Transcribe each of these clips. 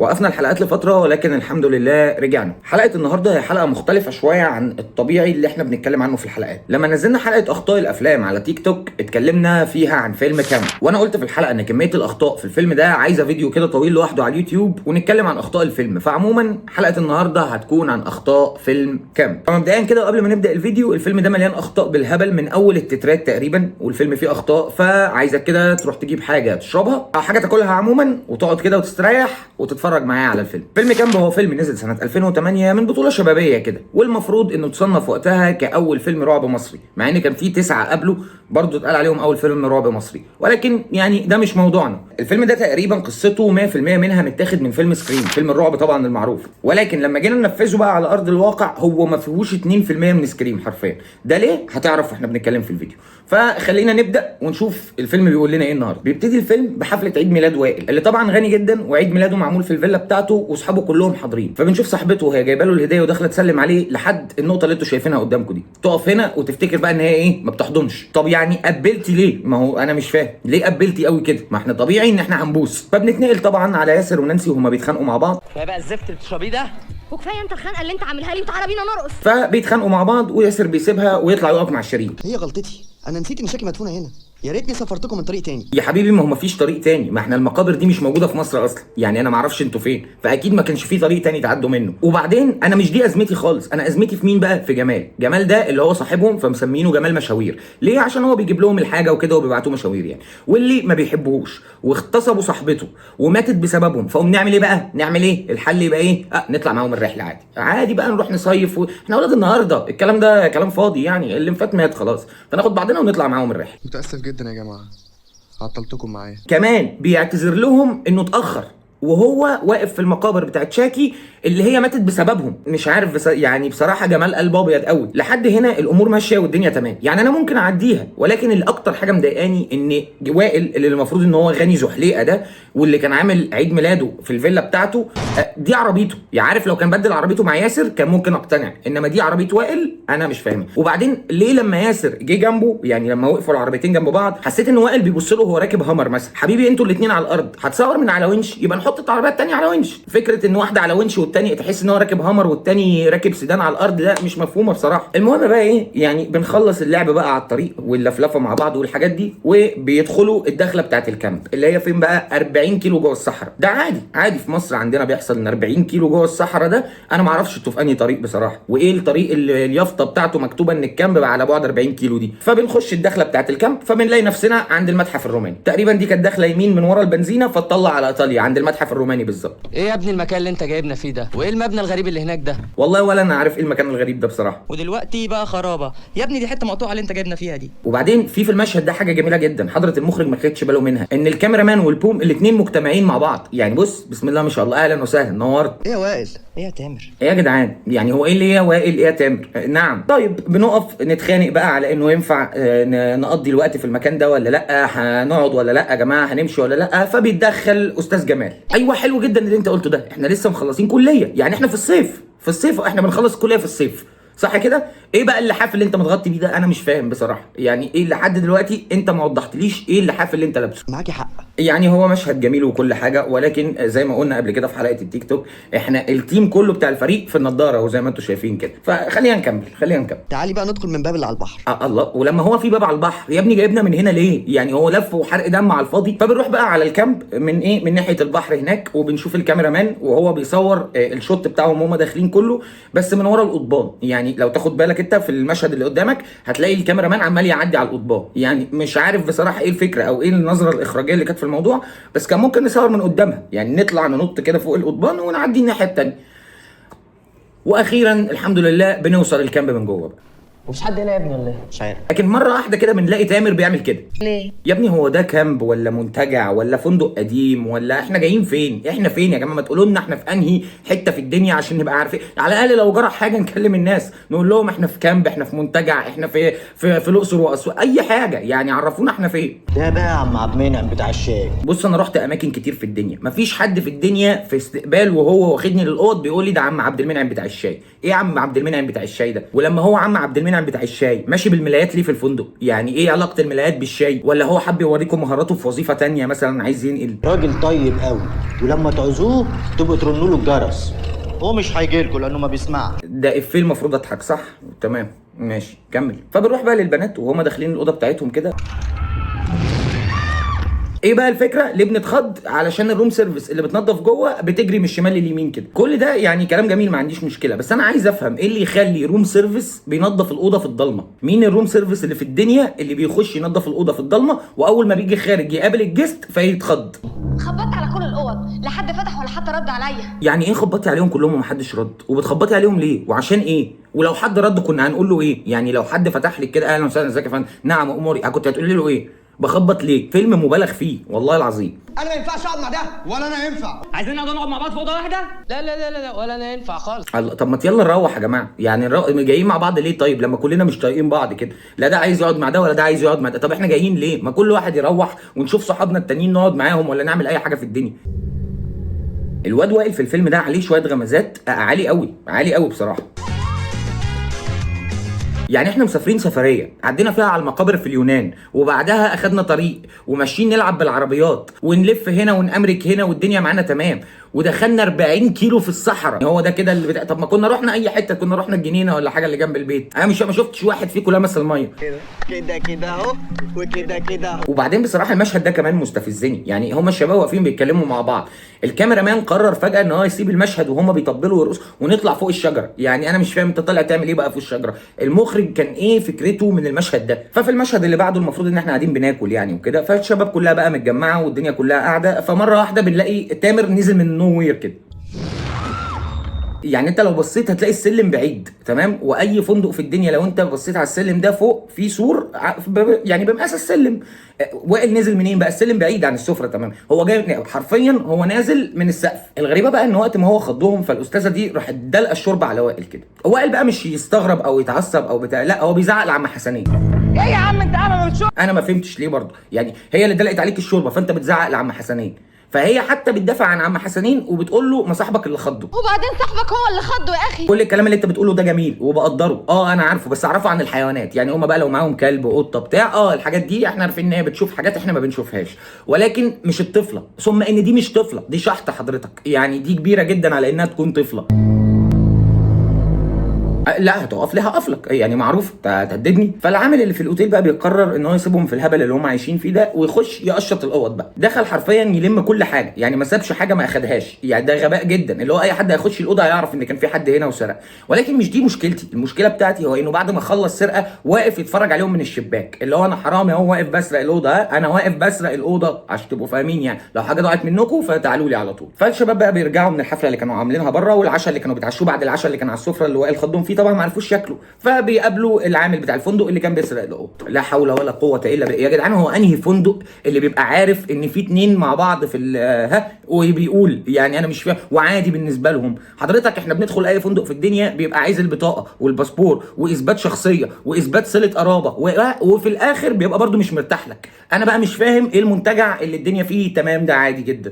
وقفنا الحلقات لفترة ولكن الحمد لله رجعنا. حلقة النهاردة هي حلقة مختلفة شوية عن الطبيعي اللي احنا بنتكلم عنه في الحلقات. لما نزلنا حلقة أخطاء الأفلام على تيك توك اتكلمنا فيها عن فيلم كامب، وأنا قلت في الحلقة إن كمية الأخطاء في الفيلم ده عايزة فيديو كده طويل لوحده على اليوتيوب ونتكلم عن أخطاء الفيلم. فعموما حلقة النهاردة هتكون عن أخطاء فيلم كامب. فمبدئيا كده وقبل ما نبدأ الفيديو، الفيلم ده مليان أخطاء بالهبل من أول التترات تقريبا، والفيلم فيه أخطاء، فعايزك كده تروح تجيب حاجة تشربها أو حاجة تاكلها عموما وتقعد كده وتستريح وتتفرج معايا على الفيلم. فيلم كامب هو فيلم نزل سنة 2008 من بطولة شبابية كده، والمفروض انه تصنف وقتها كأول فيلم رعب مصري، مع ان كان فيه 9 قبله برضه اتقال عليهم أول فيلم رعب مصري، ولكن يعني ده مش موضوعنا. الفيلم ده تقريبا قصته 100% منها متاخد من فيلم سكريم، فيلم الرعب طبعا المعروف، ولكن لما جينا ننفذه بقى على أرض الواقع هو ما فيهوش 2% من سكريم حرفيا. ده ليه؟ هتعرف واحنا بنتكلم في الفيديو. فخلينا نبدأ ونشوف الفيلم بيقول لنا ايه النهارده. بيبتدي الفيلم بحفلة عيد ميلاد وائل، اللي طبعا غني جدا وعيد ميلاده معمول في الفيلا بتاعته واصحابه كلهم حاضرين. فبنشوف صاحبته وهي جايبه له الهديه وداخله تسلم عليه لحد النقطه اللي انتوا شايفينها قدامكم دي. تقف هنا وتفتكر بقى ان هي ايه، ما بتحضنش. طب يعني قبلتي ليه؟ ما هو انا مش فاهم ليه قبلتي قوي كده، ما احنا طبيعي ان احنا هنبوس. فبنتنقل طبعا على ياسر ونانسي وهما بيتخانقوا مع بعض. كفايه بقى الزفت اللي بتشربيه ده، وكفايه انت الخنقه اللي انت عاملها لي، وتعالى بينا نرقص. فبيتخانقوا مع بعض وياسر بيسيبها ويطلع يقف مع شيرين. هي غلطتي، انا نسيت ان شكلي مدفونه هنا، يا ريتني سافرتكم من طريق تاني. يا حبيبي ما هو مفيش طريق تاني، ما احنا المقابر دي مش موجوده في مصر اصلا، يعني انا ما اعرفش انتوا فين، فاكيد ما كانش في طريق تاني تعدوا منه. وبعدين انا مش دي ازمتي خالص، انا ازمتي في مين بقى؟ في جمال ده اللي هو صاحبهم، فمسمينه جمال مشاوير. ليه؟ عشان هو بيجيب لهم الحاجه وكده وبيبعتوه مشاوير يعني، واللي ما بيحبوهوش واغتصبوا صاحبته وماتت بسببهم. فقوم نعمل ايه بقى؟ نعمل ايه؟ الحل يبقى ايه؟ نطلع معاهم الرحله عادي عادي بقى، نروح نصيف احنا اولاد النهارده، الكلام ده كلام فاضي يعني، اللي فات مات خلاص، فناخد بعضنا ونطلع معاهم الرحله. متاسف جدا يا جماعه عطلتكم معايا. كمان بيعتذر لهم انه اتاخر وهو واقف في المقابر بتاعت شاكي اللي هي ماتت بسببهم. مش عارف يعني بصراحه جمال قلبه ابيض قوي. لحد هنا الامور ماشيه والدنيا تمام، يعني انا ممكن اعديها، ولكن اللي اكتر حاجه مضايقاني ان وائل اللي المفروض ان هو غني زحليقه ده، واللي كان عامل عيد ميلاده في الفيلا بتاعته، دي عربيته. يعني عارف لو كان بدل عربيته مع ياسر كان ممكن اقتنع، انما دي عربيه وائل انا مش فاهمها. وبعدين ليه لما ياسر جه جنبه، يعني لما وقفوا العربيتين جنب بعض، حسيت ان وائل بيبص له وهو راكب هامر مثلا. حبيبي انتوا الاثنين على الارض، هتصور من على ونش، يبقى نحط العربيه الثانيه على ونش. فكره ان واحده على ونش والثاني تحس ان هو راكب هامر والثاني راكب سيدان على الارض، ده مش مفهومه بصراحه. المهم بقى ايه، يعني بنخلص اللعب بقى على الطريق واللفلفه مع بعض والحاجات دي، وبيدخلوا الدخله بتاعت الكامب اللي هي فين بقى؟ 40 كيلو جوه الصحراء. ده عادي في مصر عندنا بيحصل ان 40 كيلو جوه الصحراء ده. انا ما اعرفش انتوا في انهي طريق بصراحه، وايه الطريق اللي اليافطه بتاعته مكتوبه ان الكامب بقى على بعد 40 كيلو دي. فبنخش الدخله بتاعت الكامب، فبنلاقي نفسنا عند المتحف الروماني تقريبا. دي كانت داخله يمين من ورا البنزينه فتطلع على ايطاليا عند المتحف الروماني بالظبط. ايه يا ابني المكان اللي انت جايبنا فيه ده؟ وايه المبنى الغريب اللي هناك ده؟ والله ولا انا عارف ايه المكان الغريب ده بصراحه. ودلوقتي بقى خرابه يا ابني، دي حته مقطوعه اللي انت جايبنا فيها دي. وبعدين في المشهد ده حاجه جميله جدا حضره المخرج ما خدش باله منها، ان الكاميرا مان والبوم الاثنين مجتمعين مع بعض. يعني بص بسم الله ما شاء الله، اهلا وسهلا، نورت. ايه يا وائل؟ ايه يا تامر؟ ايه يا جدعان؟ يعني هو ايه اللي يا وائل ايه يا تامر؟ نعم. طيب بنقف نتخانق بقى على انه ينفع نقضي الوقت في المكان ده ولا لا، هنقعد ولا لا يا جماعه، هنمشي ولا لا. فبيتدخل استاذ جمال. ايوه حلو جدا اللي انت قلته ده، احنا لسه مخلصين كليه، يعني احنا في الصيف احنا بنخلص الكليه في الصيف، صح كده؟ ايه بقى اللحاف اللي انت متغطي بيه ده؟ انا مش فاهم بصراحه، يعني ايه لحد دلوقتي انت ما وضحتليش ايه اللحاف اللي انت لابسه. معاكي حق، يعني هو مشهد جميل وكل حاجه، ولكن زي ما قلنا قبل كده في حلقه التيك توك، احنا التيم كله بتاع الفريق في النضاره وزي ما انتم شايفين كده. فخلينا نكمل. تعالي بقى ندخل من باب اللي على البحر. الله، ولما هو في باب على البحر يا ابني جايبنا من هنا ليه؟ يعني هو لف وحرق دم على الفاضي. فبنروح بقى على الكامب من ايه، من ناحيه البحر هناك، وبنشوف الكاميرا مان وهو بيصور الشوت بتاعهم وهم داخلين كله، بس من ورا القضبان. يعني لو تاخد بالك انت في المشهد اللي قدامك هتلاقي الكاميرا مان عمال يعدي على القضبان. يعني مش عارف بصراحه ايه الفكره او ايه النظره الاخراجيه اللي كانت في الموضوع، بس كان ممكن نصور من قدامها، يعني نطلع ننط كده فوق القضبان ونعدي الناحيه الثانيه. واخيرا الحمد لله بنوصل الكامب من جوه بقى. مفيش حد هنا يا ابني ولا ايه؟ مش عارف. لكن مره واحده كده بنلاقي تامر بيعمل كده. ليه؟ يا ابني هو ده كامب ولا منتجع ولا فندق قديم ولا احنا جايين فين؟ احنا فين يا جماعه؟ ما تقولوا لنا احنا في انهي حته في الدنيا عشان نبقى عارفين، على الاقل لو جرى حاجه نكلم الناس نقول لهم احنا في كامب، احنا في منتجع، احنا في الاقصر واسوان، اي حاجه يعني عرفونا احنا فين. ده بقى يا عم عبد المنعم بتاع الشاي. بص انا رحت اماكن كتير في الدنيا، مفيش حد في الدنيا في استقبال وهو واخدني للاوض بيقول لي ده عم عبد المنعم بتاع الشاي. ايه يا عم عبد المنعم بتاع الشاي ده؟ ولما هو عم عبد المنعم منعم بتاع الشاي ماشي بالملايات ليه في الفندق؟ يعني ايه علاقه الملايات بالشاي؟ ولا هو حب يوريكم مهاراته في وظيفه تانية مثلا عايز ينقل؟ راجل طيب قوي، ولما تعوزوه تبقوا ترنوا له الجرس. هو مش هيجيلكوا لانه ما بيسمعش. ده افيه المفروض اضحك صح؟ تمام ماشي كمل. فبنروح بقى للبنات وهما داخلين الاوضه بتاعتهم كده. ايه بقى الفكره؟ ليه بنتخض؟ علشان الروم سيرفيس اللي بتنظف جوه بتجري من الشمال لليمين كده. كل ده يعني كلام جميل ما عنديش مشكله، بس انا عايز افهم ايه اللي يخلي روم سيرفيس بينظف الاوضه في الضلمه؟ مين الروم سيرفيس اللي في الدنيا اللي بيخش ينظف الاوضه في الضلمه واول ما بيجي خارج يقابل الجست فيتخض؟ خبطت على كل الاوض، لا حد فتح ولا حد رد عليا. يعني ايه خبطتي عليهم كلهم ومحدش رد؟ وبتخبطي عليهم ليه؟ وعشان ايه؟ ولو حد رد كنا هنقول له ايه؟ يعني لو حد فتح لك كده اهلا وسهلا ازيك يا فندم، نعم اموري، كنت هتقولي له ايه؟ بخبط ليه؟ فيلم مبالغ فيه والله العظيم. انا ما ينفعش اقعد مع ده ولا انا ينفع. عايزين نقعد مع بعض في اوضه واحده؟ لا لا لا لا ولا انا ينفع خالص. الله، طب ما يلا نروح يا جماعه، يعني جايين مع بعض ليه طيب لما كلنا مش طايقين بعض كده؟ لا ده عايز يقعد مع ده ولا ده عايز يقعد مع ده، طب احنا جايين ليه؟ ما كل واحد يروح ونشوف صحابنا التانيين نقعد معاهم ولا نعمل اي حاجه في الدنيا. الواد وائل في الفيلم ده عليه شويه غمزات عالي قوي، عالي قوي بصراحه. يعني احنا مسافرين سفريه عدينا فيها على المقابر في اليونان، وبعدها اخدنا طريق وماشيين نلعب بالعربيات ونلف هنا ونأمرك هنا والدنيا معانا تمام، ودخلنا 40 كيلو في الصحراء. هو ده كده اللي طب ما كنا رحنا اي حته، كنا رحنا الجنينه ولا حاجه اللي جنب البيت. انا مش ما شفتش واحد فيكم لمس الميه كده كده اهو وكده كده اهو. وبعدين بصراحه المشهد ده كمان مستفزني، يعني هما الشباب واقفين بيتكلموا مع بعض، الكاميرا مان قرر فجاه ان هو يسيب المشهد وهما بيطبلوا ويرقصوا ونطلع فوق الشجره. يعني انا مش فاهم انت طالع تعمل ايه بقى فوق الشجره؟ المخرج كان ايه فكرته من المشهد ده؟ ففي المشهد اللي بعده المفروض ان احنا قاعدين بناكل يعني وكده، فالشباب كلها بقى متجمعه والدنيا كلها قاعده، فمره واحده بنلاقي تامر نزل من نو وير كده. يعني انت لو بصيت هتلاقي السلم بعيد تمام، واي فندق في الدنيا لو انت بصيت على السلم ده فوق في سور يعني بمقاس السلم. وائل نزل منين بقى؟ السلم بعيد عن السفره تمام، هو جاي حرفيا هو نازل من السقف. الغريبه بقى ان وقت ما هو خضهم فالاستاذه دي راحت دلقه الشوربه على وائل كده. وائل بقى مش يستغرب او يتعصب او بتاع، لا هو بيزعق لعم حسنين. ايه يا عم انت انا ما بتشوف؟ انا ما فهمتش ليه برضه، يعني هي اللي دلقت عليك الشوربه فانت بتزعق لعم حسنين، فهي حتى بتدافع عن عم حسنين وبتقول له ما صاحبك اللي خضه. وبعدين صاحبك هو اللي خده يا اخي. كل الكلام اللي انت بتقوله ده جميل وبقدره، انا عارفه، بس اعرفه عن الحيوانات. يعني هما بقى لو معاهم كلب قطه بتاع الحاجات دي احنا عارفين ان هي بتشوف حاجات احنا ما بنشوفهاش، ولكن مش الطفله. ثم ان دي مش طفله، دي شحطه حضرتك، يعني دي كبيره جدا على انها تكون طفله. لا هتقف لي هقف لك، يعني معروف تهددني. فالعامل اللي في الاوتيل بقى بيقرر ان هو يسيبهم في الهبل اللي هم عايشين فيه ده ويخش يقشط الاوض بقى. دخل حرفيا يلم كل حاجه، يعني ما سابش حاجه ما اخدهاش. يعني ده غباء جدا، اللي هو اي حد هيخش الاوضه هيعرف ان كان في حد هنا وسرق. ولكن مش دي مشكلتي، المشكله بتاعتي هو انه بعد ما خلص سرقه واقف يتفرج عليهم من الشباك، اللي هو انا حرامي اهو واقف بسرق الاوضه، انا واقف بسرق الاوضه عشان تبقوا فاهمين. يعني لو حاجه ضاعت منكم فتعالوا لي على طول. فالشباب بقى بيرجعوا من الحفله اللي كانوا عاملينها بره والعشاء اللي كانوا بيتعشوه بعد العشاء اللي كان على السفره اللي وائل خدهم فيه، طبعا ما عرفوش ياكلوا، فبيقابلوا العامل بتاع الفندق اللي كان بيسرق الاوضه. لا حول ولا قوه الا بالله. يا جدعان هو انهي فندق اللي بيبقى عارف ان في اتنين مع بعض في وبيقول يعني انا مش فاهم وعادي بالنسبه لهم؟ حضرتك احنا بندخل اي فندق في الدنيا بيبقى عايز البطاقه والباسبور واثبات شخصيه واثبات صله قرابه وفي الاخر بيبقى برده مش مرتاح لك. انا بقى مش فاهم ايه المنتجع اللي الدنيا فيه تمام ده عادي جدا.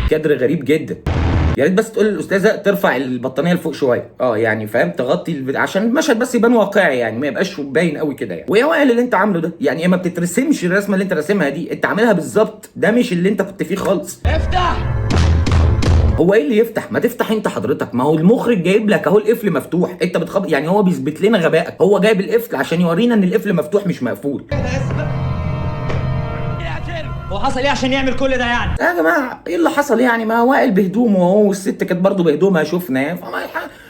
كادر غريب جدا. يا ريت بس تقول للاستاذه ترفع البطانيه لفوق شويه، يعني فاهم، تغطي عشان المشهد بس يبان واقعي، يعني ما يبقاش باين قوي كده يعني. ويا وائل اللي انت عامله ده يعني ما بتترسمش الرسمه اللي انت راسمها دي، انت عاملها بالظبط، ده مش اللي انت كنت فيه خالص. افتح. هو ايه اللي يفتح؟ ما تفتح انت حضرتك، ما هو المخرج جايب لك اهو القفل مفتوح، انت بتخبط. يعني هو بيثبت لنا غبائك، هو جايب القفل عشان يورينا ان القفل مفتوح مش مقفول. هو حصل ايه عشان يعمل كل ده يعني؟ يا جماعه ايه اللي حصل يعني؟ ما وائل بهدومه اهو والست كانت برضه بهدومها شفنا، فما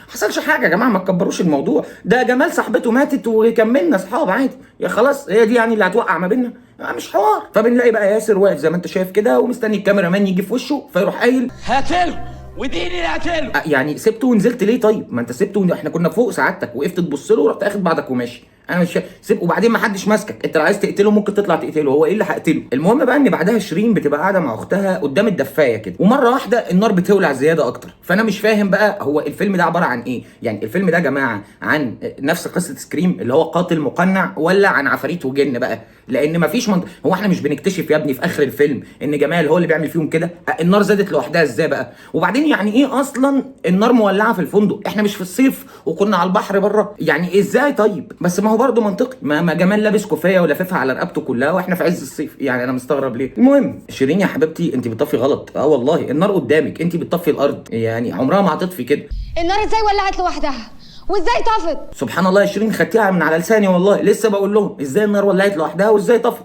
حصلش حاجه يا جماعه، ما تكبروش الموضوع. ده جمال صاحبته ماتت وكملنا اصحاب عادي، يا خلاص هي دي يعني اللي هتوقع ما بيننا، مش حوار. فبنلاقي بقى ياسر واقف زي ما انت شايف كده ومستني الكاميرا مان يجي في وشه فيروح قايل هاتله وديني اللي هاتله. يعني سبته ونزلت ليه طيب؟ ما انت سبته احنا كنا فوق سعادتك، وقفت تبص له ورحت اخد بعضك وماشي. انا مش سيب، وبعدين ما حدش ماسكك، انت لو عايز تقتله ممكن تطلع تقتله، هو ايه اللي هقتله؟ المهم بقى ان بعدها شيرين بتبقى قاعده مع اختها قدام الدفايه كده، ومره واحده النار بتولع زياده اكتر. فانا مش فاهم بقى هو الفيلم ده عباره عن ايه؟ يعني الفيلم ده يا جماعه عن نفس قصه سكريم اللي هو قاتل مقنع، ولا عن عفاريت وجن بقى؟ لان مفيش هو احنا مش بنكتشف يا ابني في اخر الفيلم ان جمال هو اللي بيعمل فيهم كده؟ النار زادت لوحدها ازاي بقى؟ وبعدين يعني ايه اصلا النار مولعه في الفندق؟ احنا مش في الصيف وكنا على البحر بره، يعني ازاي؟ طيب بس ما هو برده منطقي، ما جمال لابس كوفيه ولاففها على رقبته كلها واحنا في عز الصيف، يعني انا مستغرب ليه. المهم شيرين يا حبيبتي انت بتطفي غلط، والله النار قدامك، انت بتطفي الارض، يعني عمرها ما هتطفي كده. النار ازاي ولعت لوحدها وازاي طفت؟ سبحان الله يا شيرين، خدتيها من على لساني والله، لسه بقول لهم ازاي النار ولعت لوحدها وازاي طفت.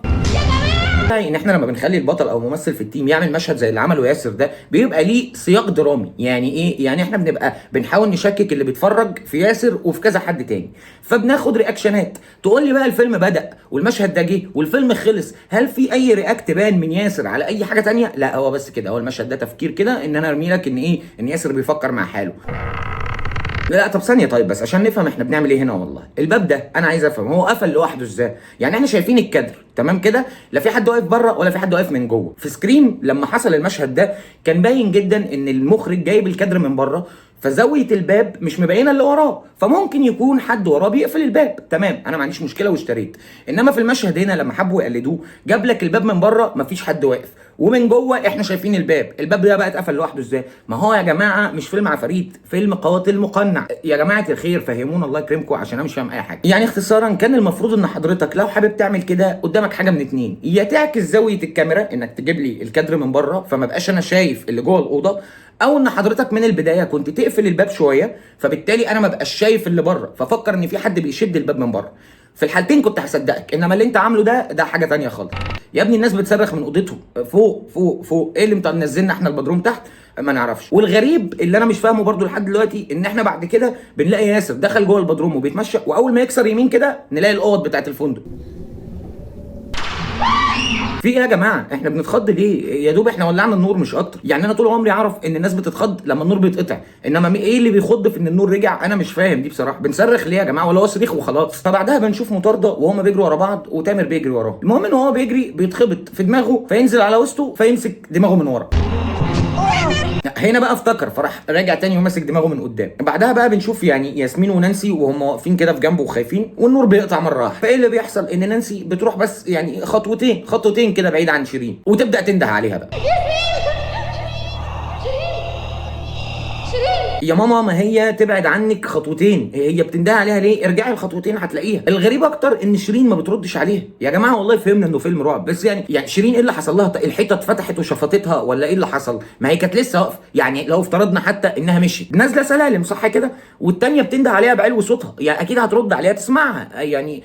ان احنا لما بنخلي البطل او ممثل في التيم يعمل مشهد زي اللي عمله ياسر ده بيبقى ليه سياق درامي. يعني ايه؟ يعني احنا بنبقى بنحاول نشكك اللي بيتفرج في ياسر وفي كذا حد تاني، فبناخد رياكشنات. تقول لي بقى الفيلم بدأ والمشهد ده جه والفيلم خلص، هل في اي رياكت بان من ياسر على اي حاجه تانية؟ لا، هو بس كده، هو المشهد ده تفكير كده ان انا ارمي لك ان ايه، ان ياسر بيفكر مع حاله. لا طب ثانيه، طيب بس عشان نفهم احنا بنعمل ايه هنا. والله الباب ده انا عايز افهم هو قفل لوحده ازاي؟ يعني احنا شايفين الكادر تمام كده، لا في حد واقف بره ولا في حد واقف من جوه. في سكرين لما حصل المشهد ده كان باين جدا ان المخرج جايب الكادر من بره، فزاويه الباب مش مبينه اللي وراه، فممكن يكون حد وراه بيقفل الباب. تمام، انا ما عنديش مشكله واشتريت. انما في المشهد هنا لما حبوا يقلدوه جاب لك الباب من بره مفيش حد واقف، ومن جوه احنا شايفين الباب ده بقى اتقفل لوحده ازاي؟ ما هو يا جماعه مش فيلم عفاريت، فيلم قاتل مقنع. يا جماعه الخير فهمونا الله يكرمكم عشان انا مش فاهم اي حاجه. يعني اختصارا كان المفروض ان حضرتك لو حابب تعمل كده قدامك حاجه من اتنين، يا تعكس زاويه الكاميرا انك تجيب لي الكادر من بره فما بقاش انا شايف اللي جوه الاوضه، او ان حضرتك من البدايه كنت تقفل الباب شويه فبالتالي انا ما بقاش شايف اللي بره ففكر ان في حد بيشد الباب من بره. في الحالتين كنت هصدقك، انما اللي انت عامله ده حاجه تانية خالص. يا ابني الناس بتصرخ من اوضتهم فوق فوق فوق، ايه اللي منزلنا احنا البدروم تحت؟ ما نعرفش. والغريب اللي انا مش فاهمه برضو لحد دلوقتي ان احنا بعد كده بنلاقي ياسر دخل جوه البدروم وبيتمشى، واول ما يكسر يمين كده نلاقي الاوض بتاعت الفندق. في ايه يا جماعه؟ احنا بنتخض ليه؟ يا دوب احنا ولعنا النور مش اكتر. يعني انا طول عمري اعرف ان الناس بتتخض لما النور بيتقطع، انما ايه اللي بيخض في ان النور رجع؟ انا مش فاهم دي بصراحه. بنصرخ ليه يا جماعه؟ ولا هو صريخ وخلاص؟ فبعدها بنشوف مطارده وهما بيجروا ورا بعض وتامر بيجري وراه. المهم ان هو بيجري بيتخبط في دماغه فينزل على وسطه فيمسك دماغه من ورا. هنا بقى افتكر فراح راجع تاني وماسك دماغه من قدام. بعدها بقى بنشوف يعني ياسمين ونانسي وهم واقفين كده في جنبه وخايفين، والنور بيقطع مره واحده. فايه اللي بيحصل؟ ان نانسي بتروح بس يعني خطوتين كده بعيد عن شيرين وتبدا تنده عليها بقى. يا ماما ما هي تبعد عنك خطوتين، هي بتنده عليها ليه؟ ارجعي الخطوتين هتلاقيها. الغريب اكتر ان شيرين ما بتردش عليها. يا جماعه والله فهمنا انه فيلم رعب، بس يعني شيرين ايه اللي حصل لها؟ الحيطه اتفتحت وشفطتها ولا ايه اللي حصل؟ ما هي كانت لسه واقفه. يعني لو افترضنا حتى انها مشيت نازله سلالم صح كده، والتانيه بتنده عليها بعلو صوتها، يعني اكيد هترد عليها تسمعها. يعني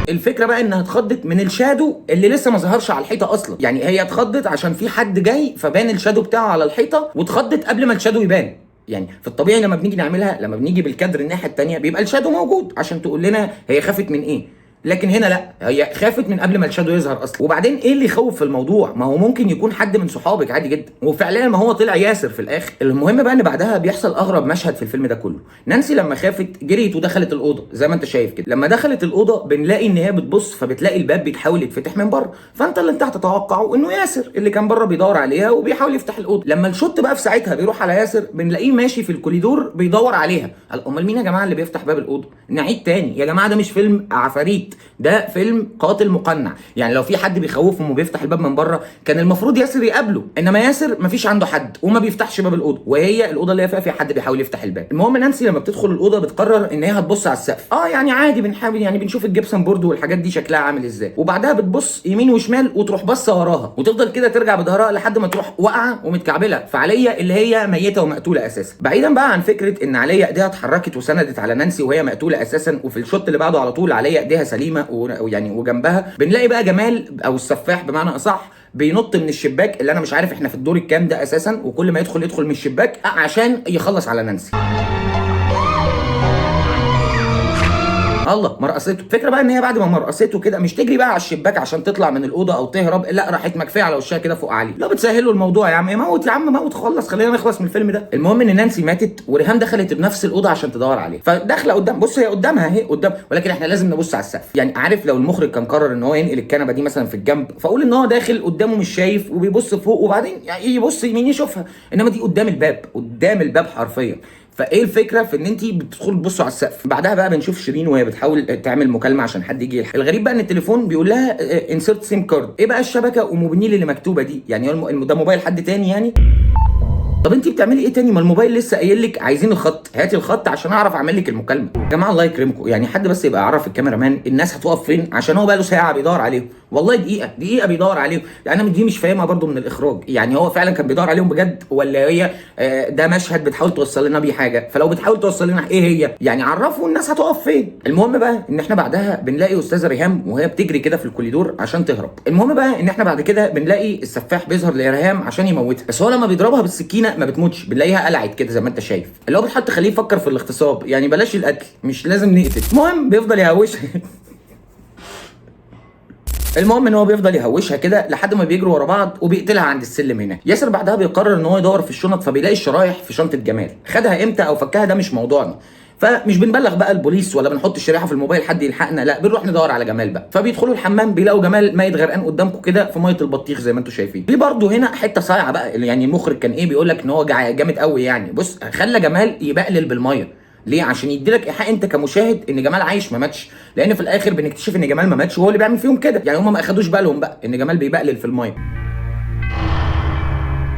الفكره بقى انها اتخضت من الشادو اللي لسه ما ظهرش على الحيطه اصلا. يعني هي اتخضت عشان في حد جاي فبان الشادو بتاعه على الحيطه، واتخضت قبل ما الشادو يبان. يعني في الطبيعي لما بنيجي نعملها، لما بنيجي بالكادر الناحيه الثانيه بيبقى الشادو موجود عشان تقول لنا هي خافت من ايه. لكن هنا لا، هي خافت من قبل ما الشادو يظهر اصلا. وبعدين ايه اللي يخوف في الموضوع؟ ما هو ممكن يكون حد من صحابك عادي جدا، وفعليا ما هو طلع ياسر في الاخر. المهم بقى ان بعدها بيحصل اغرب مشهد في الفيلم ده كله. نانسي لما خافت جريت ودخلت الاوضه زي ما انت شايف كده. لما دخلت الاوضه بنلاقي ان هي بتبص فبتلاقي الباب بيتحاول يتفتح من بره، فانت اللي انت هتتوقعه انه ياسر اللي كان بره بيدور عليها وبيحاول يفتح الاوضه. لما الشوت بقى في ساعتها بيروح على ياسر بنلاقيه ماشي في الكوريدور بيدور عليها. امال مين يا جماعه اللي بيفتح باب الاوضه؟ نعيد تاني يا جماعه، ده مش فيلم عفاريت، ده فيلم قاتل مقنع. يعني لو في حد بيخوفهم وبيفتح الباب من بره كان المفروض ياسر يقابله، انما ياسر مفيش عنده حد وما بيفتحش باب الاوضه، وهي الاوضه اللي هي فيها حد بيحاول يفتح الباب. المهم نانسي لما بتدخل الاوضه بتقرر ان هي هتبص على السقف. يعني عادي بنحاول، يعني بنشوف الجبسن بورد والحاجات دي شكلها عامل ازاي، وبعدها بتبص يمين وشمال وتروح بصه وراها وتفضل كده ترجع بظهرها لحد ما تروح واقعه ومتكعبله في عليا اللي هي ميته ومقتوله اساسا. بعيدا بقى عن فكره ان عليا ايديها اتحركت وسندت على نانسي وهي مقتوله اساسا، وفي الشوت اللي بعده على طول عليا ايديها سليمه ويعني وجنبها بنلاقي بقى جمال او السفاح بمعنى اصح بينط من الشباك، اللي انا مش عارف احنا في الدور الكام ده اساسا، وكل ما يدخل من الشباك عشان يخلص على نانسي. الله مرقصته. فكره بقى ان هي بعد ما مرقصته كده مش تجري بقى على الشباك عشان تطلع من الاوضه او تهرب، لا راحت مكفيه على وشها كده فوق علي. لا بتسهلوا الموضوع يا عم، موت يا عم موت، خلص خلينا نخلص من الفيلم ده. المهم ان نانسي ماتت وريهام دخلت بنفس الاوضه عشان تدور عليه، فداخله قدام. بص هي قدامها اهي قدام، ولكن احنا لازم نبص على السقف. يعني عارف لو المخرج كان قرر ان هو ينقل الكنبه دي مثلا في الجنب، فاقول ان هو داخل قدامه مش شايف وبيبص فوق وبعدين يعني يبص يمين يشوفها، انما دي قدام الباب، قدام الباب حرفيا. فايه الفكره في ان انت بتدخل تبصوا على السقف. بعدها بقى بنشوف شيرين وهي بتحاول تعمل مكالمه عشان حد يجي يلحق. الغريب بقى ان التليفون بيقول لها انسرت سيم كارد. ايه بقى الشبكه ام بنيل اللي مكتوبه دي؟ يعني ده موبايل حد تاني يعني؟ طب انت بتعملي ايه تاني؟ ما الموبايل لسه قايل لك عايزين الخط، هاتي الخط عشان اعرف اعمل لك المكالمه. يا جماعه الله يكرمكم، يعني حد بس يبقى يعرف الكاميرا مان الناس هتقف فين، عشان هو بقى له ساعه بيدور عليهم، والله دقيقه بيدور عليهم. يعني انا دي مش فاهمها برده من الاخراج، يعني هو فعلا كان بيدور عليهم بجد ولا هي ده مشهد بتحاول توصل لنا بيه حاجه؟ فلو بتحاول توصل لنا ايه هي يعني عرفوا الناس هتقف فين. المهم بقى ان احنا بعدها بنلاقي استاذه ريهام وهي بتجري كده في الكوريدور عشان تهرب. المهم بقى ان احنا بعد كده بنلاقي السفاح بيظهر لريهام عشان يموتها، بس هو لما بيضربها بالسكينه ما بتموتش، بنلاقيها قلعت كده زي ما انت شايف، اللي هو بتحط خليه يفكر في الاغتصاب، يعني بلاش القتل مش لازم نقتل. المهم بيفضل يهوشها المهم ان هو بيفضل يهوشها كده لحد ما بيجروا ورا بعض وبيقتلها عند السلم هنا. ياسر بعدها بيقرر ان هو يدور في الشنط، فبيلاقي الشرايح في شنطه جمال. خدها امتى او فكها ده مش موضوعنا، فمش بنبلغ بقى البوليس ولا بنحط الشريحه في الموبايل حد يلحقنا، لا بنروح ندور على جمال بقى. فبيدخلوا الحمام بيلاقوا جمال ميت غرقان قدامكم كده في ميه البطيخ زي ما انتم شايفين. دي برده هنا حته صايعه بقى، يعني المخرج كان ايه بيقول لك ان هو جامد قوي يعني. بص خلى جمال يبقلل بالميه ليه؟ عشان يديلك ايحاء انت كمشاهد ان جمال عايش ما ماتش، لان في الاخر بنكتشف ان جمال ما ماتش وهو اللي بيعمل فيهم كده، يعني هم ما اخدوش بالهم بقى ان جمال بيبقلل في الميه.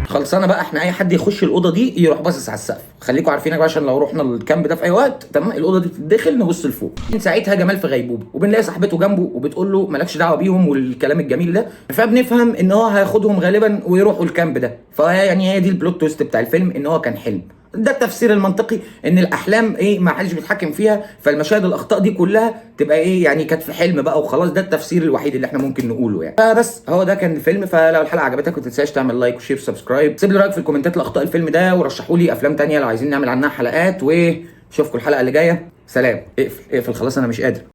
خلصانه بقى، احنا اي حد يخش الاوضه دي يروح باصص على السقف، خليكم عارفين بقى عشان لو رحنا الكامب ده في اي وقت تمام الاوضه دي بتدخل نبص لفوق. من ساعتها جمال في غيبوبه وبنلاقي صاحبته جنبه وبتقول له مالكش دعوه بيهم والكلام الجميل ده، فبنفهم ان هو هياخدهم غالبا ويروحوا الكامب ده. فيعني هي دي البلوت تويست بتاع الفيلم، ان هو كان حلم. ده التفسير المنطقي، ان الاحلام ايه ما حدش بيتحكم فيها، فالمشاهد الاخطاء دي كلها تبقى ايه يعني كانت في حلم بقى وخلاص. ده التفسير الوحيد اللي احنا ممكن نقوله يعني. فبس هو ده كان الفيلم. فلو الحلقه عجبتك ما تنساش تعمل لايك وشير وسبسكرايب، سيب لي رايك في الكومنتات لاخطاء الفيلم ده، ورشحوا لي افلام تانية لو عايزين نعمل عنها حلقات، واشوفكم الحلقه اللي جايه. سلام. اقفل خلاص انا مش قادر.